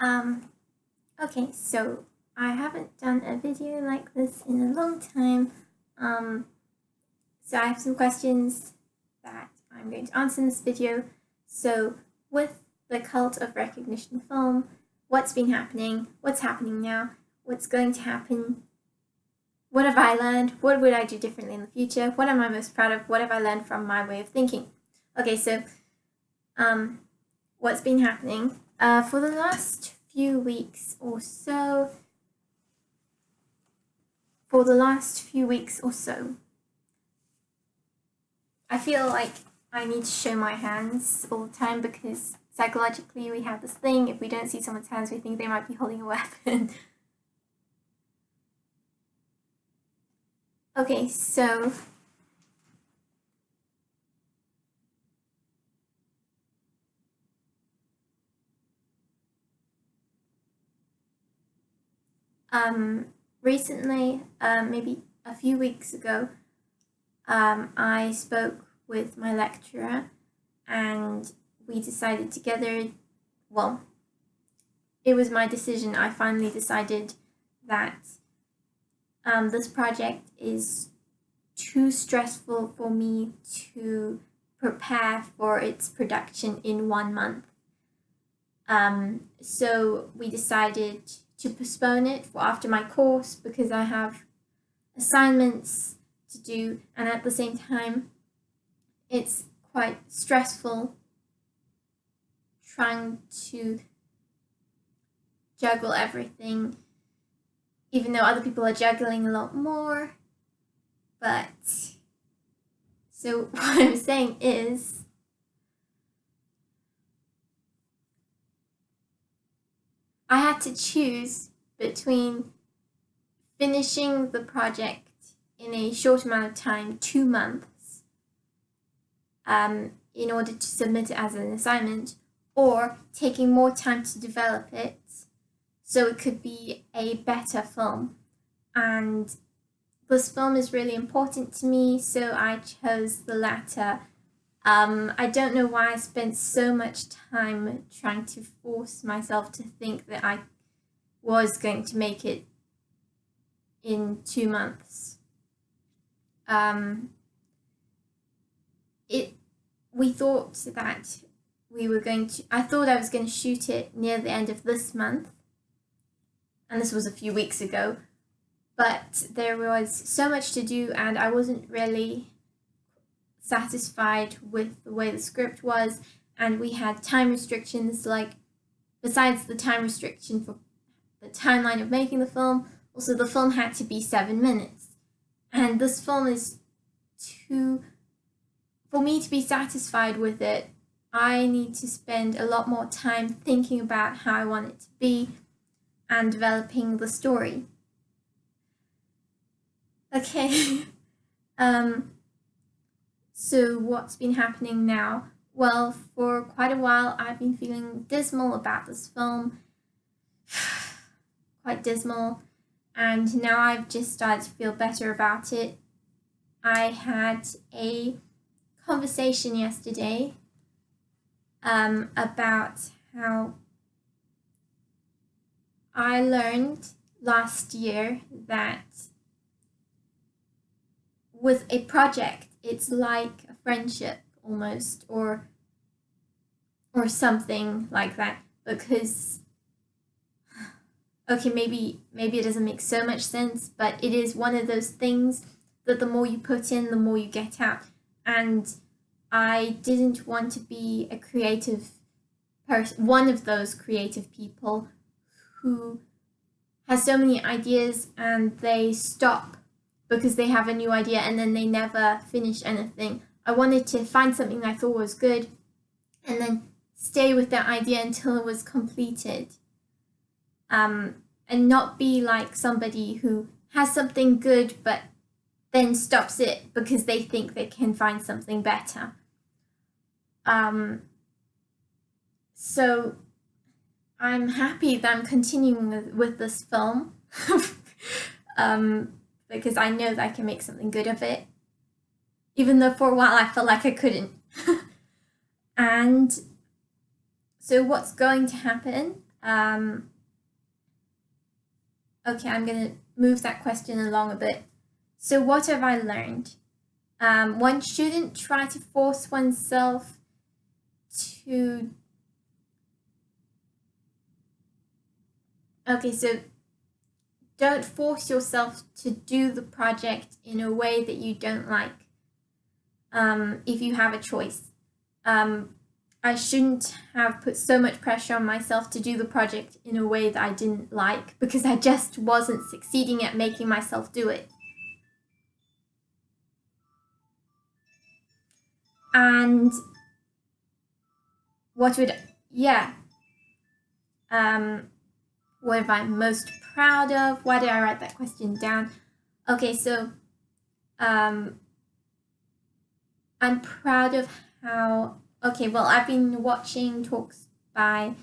Um, okay, so I haven't done a video like this in a long time. Um, so I have some questions that I'm going to answer in this video. So with the cult of recognition film, what's been happening, what's happening now, what's going to happen, what have I learned, what would I do differently in the future, what am I most proud of, what have I learned from my way of thinking. Okay, so what's been happening for the last few weeks or so, I feel like I need to show my hands all the time because psychologically we have this thing, if we don't see someone's hands, we think they might be holding a weapon. Okay, so recently, maybe a few weeks ago, I spoke with my lecturer and we decided together, well, it was my decision. I finally decided that this project is too stressful for me to prepare for its production in 1 month. So we decided to postpone it for after my course because I have assignments to do, and at the same time it's quite stressful trying to juggle everything, even though other people are juggling a lot more. But so what I'm saying is I had to choose between finishing the project in a short amount of time, 2 months, in order to submit it as an assignment, or taking more time to develop it so it could be a better film. And this film is really important to me, so I chose the latter. I don't know why I spent so much time trying to force myself to think that I was going to make it in 2 months. We thought that I thought I was going to shoot it near the end of this month, and this was a few weeks ago, but there was so much to do and I wasn't really satisfied with the way the script was, and we had time restrictions, like besides the time restriction for the timeline of making the film, also the film had to be 7 minutes, and this film is for me to be satisfied with it, I need to spend a lot more time thinking about how I want it to be and developing the story. Okay. So what's been happening now? Well, for quite a while I've been feeling dismal about this film. Quite dismal. And now I've just started to feel better about it. I had a conversation yesterday about how I learned last year that with a project, it's like a friendship almost, or something like that, because okay, maybe it doesn't make so much sense, but it is one of those things that the more you put in, the more you get out. And I didn't want to be a creative person, one of those creative people who has so many ideas and they stop because they have a new idea and then they never finish anything. I wanted to find something I thought was good and then stay with that idea until it was completed. And not be like somebody who has something good but then stops it because they think they can find something better. So I'm happy that I'm continuing with this film because I know that I can make something good of it, even though for a while I felt like I couldn't. And so what's going to happen? Okay, I'm going to move that question along a bit. So what have I learned? One shouldn't try to force oneself to... Okay, so don't force yourself to do the project in a way that you don't like. If you have a choice. I shouldn't have put so much pressure on myself to do the project in a way that I didn't like, because I just wasn't succeeding at making myself do it. And what would, yeah, what am I most proud of? Why did I write that question down? Okay, so I'm proud of how, okay, well, I've been watching talks by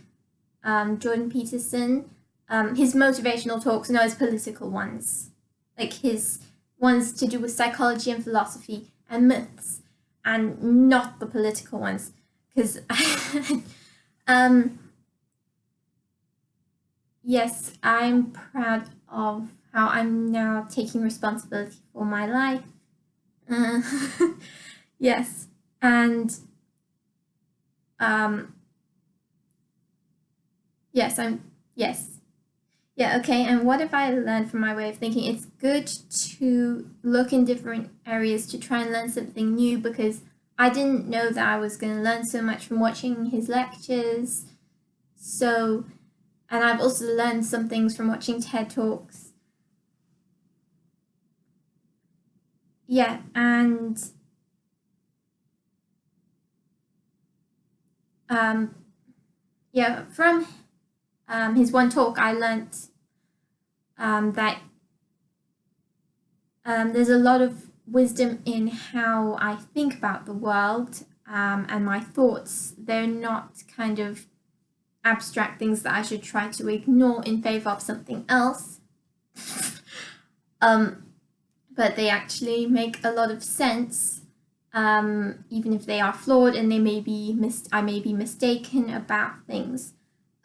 Jordan Peterson. His motivational talks, no, his political ones, like his ones to do with psychology and philosophy and myths, and not the political ones, because yes, I'm proud of how I'm now taking responsibility for my life. Yes, and yes, yeah, okay. And what have I learned from my way of thinking? It's good to look in different areas to try and learn something new, because I didn't know that I was going to learn so much from watching his lectures. So, and I've also learned some things from watching TED Talks. Yeah, and yeah, from his one talk, I learned that there's a lot of wisdom in how I think about the world, and my thoughts. They're not kind of abstract things that I should try to ignore in favor of something else. But they actually make a lot of sense, even if they are flawed, and they may be I may be mistaken about things.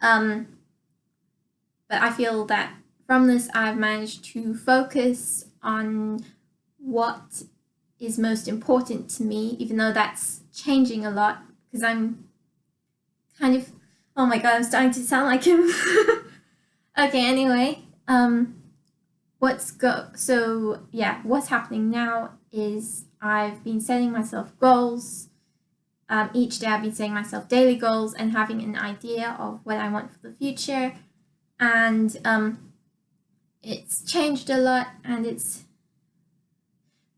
But I feel that from this, I've managed to focus on what is most important to me, even though that's changing a lot, because I'm kind of, oh my god, I'm starting to sound like him. Okay, anyway, so yeah, what's happening now is I've been setting myself goals. Each day I've been setting myself daily goals and having an idea of what I want for the future. And it's changed a lot, and it's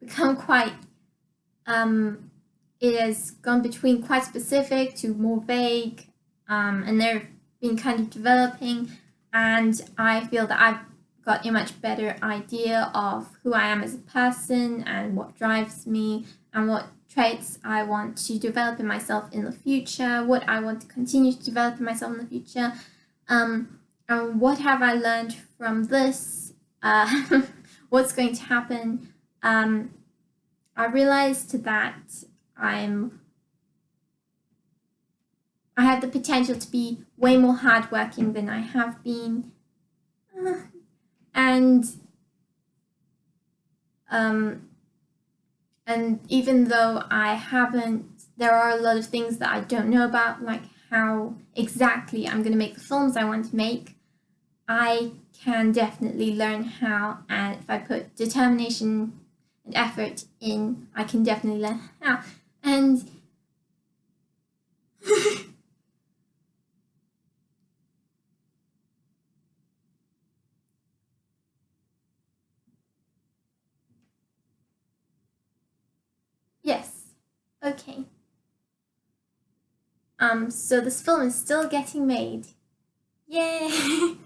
become quite, it has gone between quite specific to more vague, and they've been kind of developing, and I feel that I've got a much better idea of who I am as a person and what drives me and what traits I want to develop in myself in the future, what I want to continue to develop in myself in the future. And what have I learned from this? What's going to happen? I realized that I have the potential to be way more hardworking than I have been. And even though I haven't, there are a lot of things that I don't know about, like how exactly I'm going to make the films I want to make. I can definitely learn how, and if I put determination and effort in, I can definitely learn how. And yes, okay. So this film is still getting made. Yay!